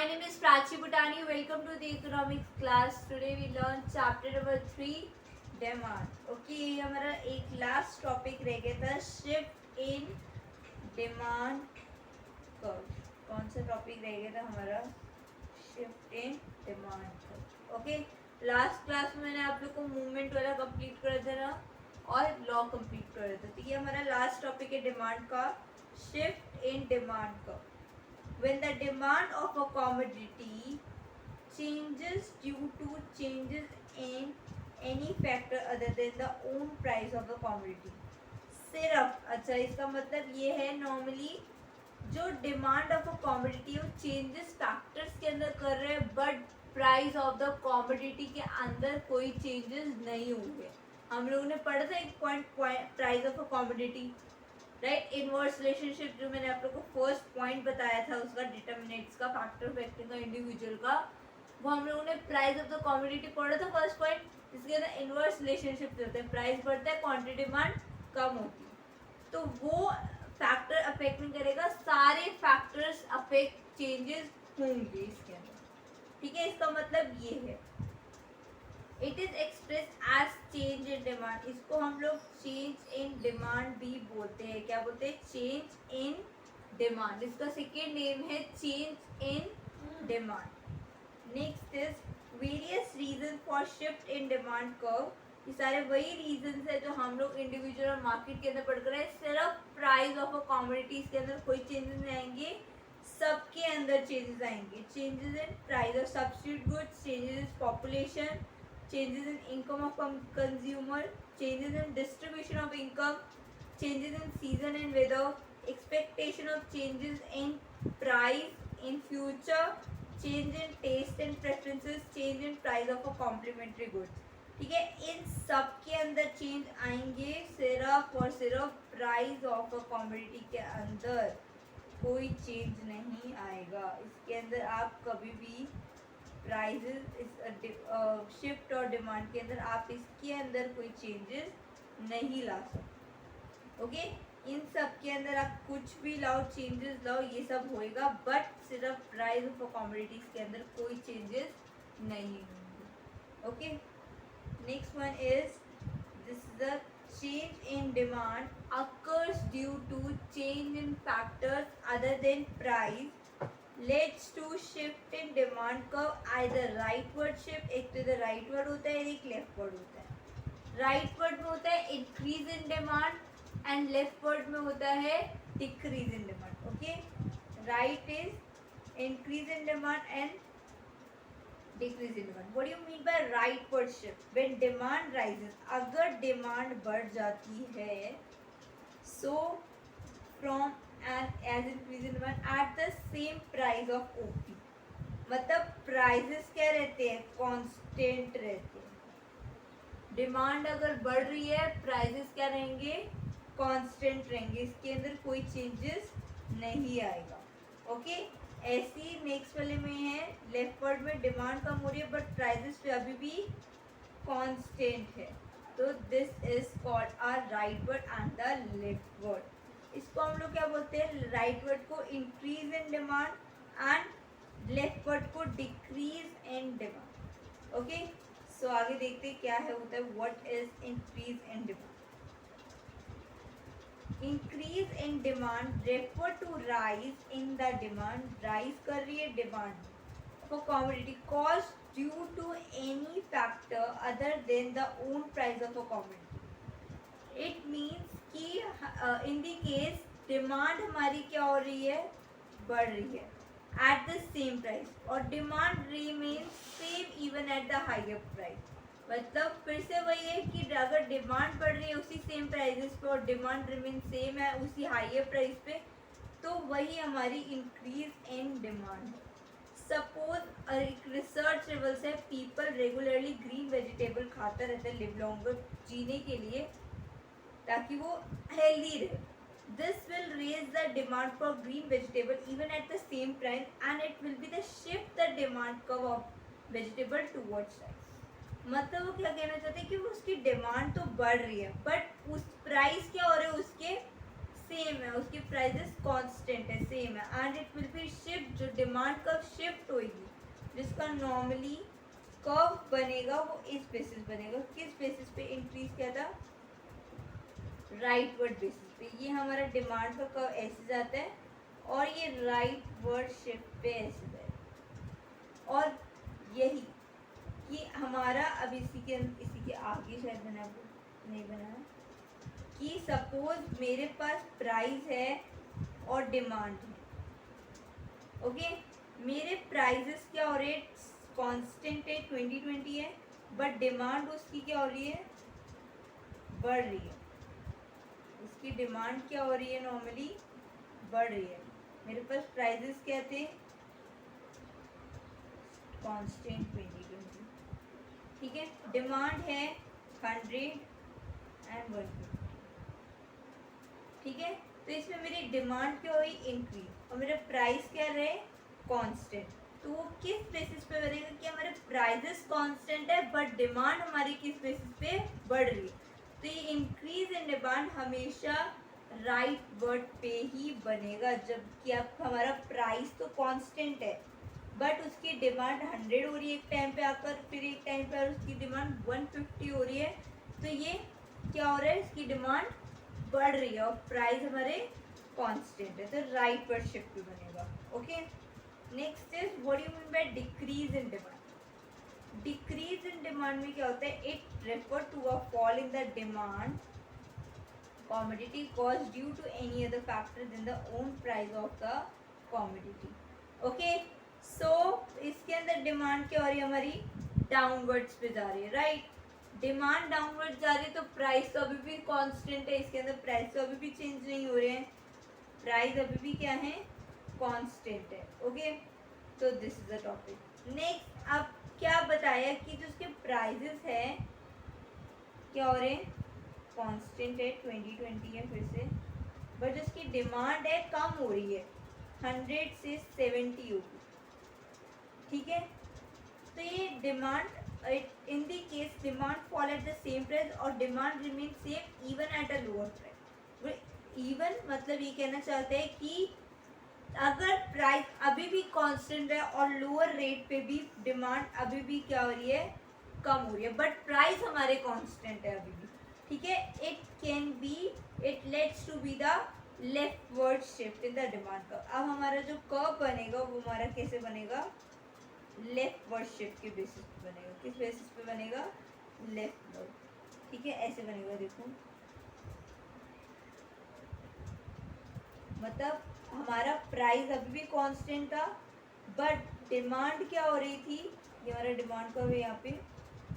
My name is Prachi Bhutani. Welcome to the economics class. Today we learn chapter number 3, demand. Okay, ये हमारा एक last topic रह गया था, shift in demand curve. कौन सा टॉपिक रह गया था हमारा? Shift in demand curve. Okay, last class में मैंने आप लोग को मूवमेंट वाला कंप्लीट कर दिया और लॉ कंप्लीट कर दिया. तो ये हमारा लास्ट टॉपिक है डिमांड का, shift in demand curve. When the demand of a commodity changes due to changes in any factor other than the own price of the commodity. सिर्फ अच्छा इसका मतलब ये है नॉर्मली जो डिमांड ऑफ अ कॉमोडिटी वो changes factors के अंदर कर रहे हैं but price of the commodity के अंदर कोई चेंजेस नहीं हुए. हम लोगों ने पढ़ा था एक point price of a commodity, right. Inverse relationship जो मैंने आप लोग को फर्स्ट पॉइंट बताया था उसका, डिटर्मिनेंट्स का, फैक्टर फैक्टर का, इंडिविजुअल का, वो हम लोगों ने प्राइस ऑफ द कमोडिटी पढ़ा था फर्स्ट पॉइंट. इसके अंदर इनवर्स रिलेशनशिप चलते हैं, प्राइस बढ़ता है क्वांटिटी डिमांड कम होती है. तो वो फैक्टर अफेक्ट नहीं करेगा, सारे फैक्टर्स अफेक्ट चेंजेस होंगे इसके अंदर. ठीक है, इसका मतलब ये है. It is express as change in demand. इसको हम लोग चेंज इन डिमांड भी बोलते हैं. क्या बोलते हैं? Change in demand. इसका सेकेंड नेम है change in demand. Next is various reason for shift in demand curve. ये सारे वही रीजन है जो हम लोग इंडिविजुअल और मार्केट के अंदर पढ़ कर रहे हैं. सिर्फ प्राइस ऑफ अ कमोडिटीज के अंदर कोई चेंजेस नहीं आएंगे, सबके अंदर चेंजेस आएंगे. Changes in price of substitute goods, changes in population, changes in income of consumer, changes in distribution of income, changes in season and weather, expectation of changes in price in future, change in taste and preferences, change in price of a complementary goods. ठीक है, इन सब के अंदर change आएंगे, सिर्फ और सिर्फ price of a commodity के अंदर कोई चेंज नहीं आएगा. इसके अंदर आप कभी भी प्राइजेस शिफ्ट और डिमांड के अंदर आप इसके अंदर कोई चेंजेस नहीं ला सकते. ओके, इन सब के अंदर आप कुछ भी लाओ, चेंजेस लाओ, ये सब होएगा, बट सिर्फ प्राइस ऑफ कमोडिटीज के अंदर कोई चेंजेस नहीं होंगे. Okay, next one is this is the change in demand occurs due to change in factors other than price leads to shift in demand curve, either rightward shift, एक तो इधर rightward होता है, एक leftward होता है. rightward में होता है increase in demand and leftward में होता है decrease in demand. okay, right is increase in demand and decrease in demand. What do you mean by rightward shift? When demand rises, अगर demand बढ़ जाती है, so from and as increase in demand at the same price of OP. मतलब prices क्या रहते हैं? Constant रहते हैं. डिमांड अगर बढ़ रही है, प्राइजेस क्या रहेंगे? कांस्टेंट रहेंगे. इसके अंदर कोई चेंजेस नहीं आएगा. ओके, ऐसी नेक्स्ट वाले में है, लेफ्टवर्ड में डिमांड कम हो रही है बट प्राइजेस पे अभी भी कांस्टेंट है. तो this is called are rightward and the leftward. इसको हम लोग क्या बोलते हैं? राइटवर्ड को increase in demand and leftward को decrease in demand. Okay, so आगे देखते हैं क्या है होता है. What is increase in demand? Increase in demand refer to rise in the demand. Rise कर रही है demand for commodity cost due to any factor other than the own price of a commodity. It means कि in the case demand हमारी क्या हो रही है? बढ़ रही है एट द सेम प्राइस, और demand remains same even at the higher price. मतलब फिर से वही है कि अगर डिमांड बढ़ रही है उसी सेम प्राइसेस पे और डिमांड रिमेन सेम है उसी हायर प्राइस पे, तो वही हमारी इंक्रीज इन डिमांड है. सपोज एक रिसर्च लेवल से पीपल रेगुलरली ग्रीन वेजिटेबल खाता रहता है लिव लॉन्गर, जीने के लिए, ताकि वो हेल्दी रहे. This will raise the demand for green vegetable even at the same price and it will be the shift the demand curve of vegetable towards rice. मतलब वो क्या कहना चाहते हैं कि उसकी डिमांड तो बढ़ रही है बट उस प्राइस क्या हो रहे हैं उसके सेम है, उसकी प्राइसेस कांस्टेंट है, सेम है, and it will B shift, जो डिमांड कब शिफ्ट होगी, जिसका नॉर्मली कर्व बनेगा वो इस बेसिस बनेगा, किस बेसिस पे इंक्रीज किया था, राइट वर्ड बेसिस पे। ये हमारा डिमांड का कर्व ऐसे जाता है और ये राइट वर्ड शिफ्ट पे ऐसे जाएगा। और यही कि हमारा अब इसी के आगे शायद बना, नहीं बना, कि सपोज मेरे पास प्राइस है और डिमांड है, ओके, मेरे प्राइजेस क्या हो रहे हैं, कांस्टेंट है 2020 है, बट डिमांड उसकी क्या हो रही है, बढ़ रही है, उसकी डिमांड क्या हो रही है, नॉर्मली बढ़ रही है। मेरे पास प्राइजेस क्या थे, कांस्टेंट 2020, ठीक है, डिमांड है 100 एंड 150, ठीक है, तो इसमें मेरी डिमांड क्या हुई, इंक्रीज, और मेरा प्राइस क्या रहे, कांस्टेंट। तो वो किस बेसिस पे बनेगा कि हमारे प्राइसेस कांस्टेंट है बट डिमांड हमारी किस बेसिस पे बढ़ रही है। तो ये इंक्रीज इन डिमांड हमेशा राइट वर्ड पे ही बनेगा, जबकि अब हमारा प्राइस तो कांस्टेंट है बट उसकी डिमांड 100 हो रही है एक टाइम पे आकर, फिर एक टाइम पे उसकी डिमांड 150 हो रही है, तो ये क्या हो रहा है, इसकी डिमांड बढ़ रही है और प्राइस हमारे कांस्टेंट है, तो राइट वर्ड शिफ्ट बनेगा। Okay, next is what do you mean by decrease in demand. Decrease in demand में क्या होता है, it refer to a fall in the demand commodity cost due to any other factor than the own price of the commodity. Okay, so इसके अंदर demand क्या हो रही है, हमारी डाउनवर्ड्स पे जा रही है, राइट, डिमांड डाउनवर्ड जा रही है, तो प्राइस तो अभी भी कांस्टेंट है, इसके अंदर प्राइस तो अभी भी चेंज नहीं हो रहे हैं, प्राइस अभी भी क्या है, कांस्टेंट है। ओके, तो this is the topic. Next, अब क्या बताया कि जो उसके प्राइजेस है क्या हो रहे हैं, कांस्टेंट है 2020 है फिर से, बट उसकी डिमांड है कम हो रही है, 100 से 70 होगी, ठीक है, तो ये demand in the case demand fall at the same price और demand remain same even at a lower price. Even मतलब ये कहना चाहते हैं कि अगर प्राइस अभी भी कांस्टेंट है और लोअर रेट पे भी डिमांड अभी भी क्या हो रही है, कम हो रही है, बट प्राइस हमारे कांस्टेंट है अभी भी, ठीक है, it can be, it lets to be the leftward shift in the demand curve. अब हमारा जो कर्व बनेगा वो हमारा कैसे बनेगा, लेफ्टवर्ड शिफ्ट के बेसिस पे बनेगा, किस बेसिस पे बनेगा, लेफ्टवर्ड, ठीक है, ऐसे बनेगा, देखो, मतलब हमारा प्राइस अभी भी कांस्टेंट था बट डिमांड क्या हो रही थी, ये हमारा डिमांड कर्व है यहाँ पे,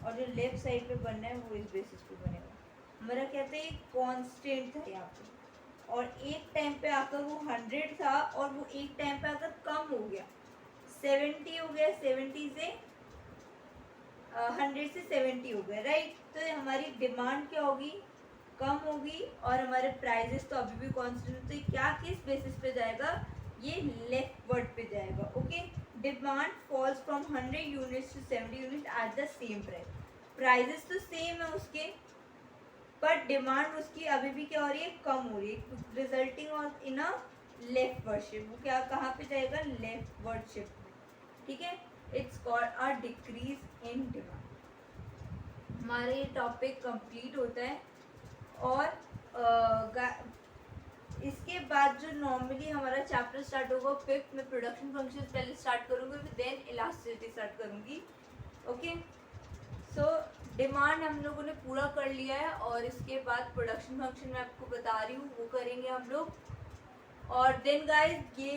और जो लेफ्ट साइड पे बनना है वो इस बेसिस पे बनेगा। हमारा कहते हैं कांस्टेंट था यहाँ पे और एक टाइम पे आकर वो 100 था और वो एक टाइम पे आकर कम हो गया, 70 हो गया, 70 से 100 से 70 हो गया, राइट, तो हमारी डिमांड क्या होगी, कम होगी और हमारे प्राइजेस तो अभी भी कांस्टेंट, तो क्या किस बेसिस पे जाएगा, ये लेफ्टवर्ड पे जाएगा। Okay, demand falls from 100 units to 70 unit at the same price, prices तो सेम है उसके बट डिमांड उसकी अभी भी क्या हो रही है, कम हो रही है, resulting on in a leftward shift. वो क्या कहाँ पे जाएगा, लेफ्टवर्ड शिफ्ट में, ठीक है, it's called a decrease in demand. हमारा ये टॉपिक कंप्लीट होता है और इसके बाद जो नॉर्मली हमारा चैप्टर स्टार्ट होगा 5th में प्रोडक्शन फंक्शंस पहले स्टार्ट करूँगी, फिर देन इलास्टिसिटी स्टार्ट करूँगी। ओके, सो डिमांड हम लोगों ने पूरा कर लिया है और इसके बाद प्रोडक्शन फंक्शन मैं आपको बता रही हूँ वो करेंगे हम लोग। और देन गाइस ये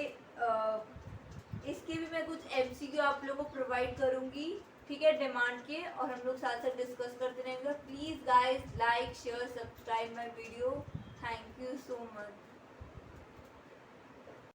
इसके भी मैं कुछ MCQ आप लोगों को प्रोवाइड करूँगी, ठीक है, डिमांड के, और हम लोग साथ साथ डिस्कस करते रहेंगे। Please guys like share subscribe my video, thank you so much.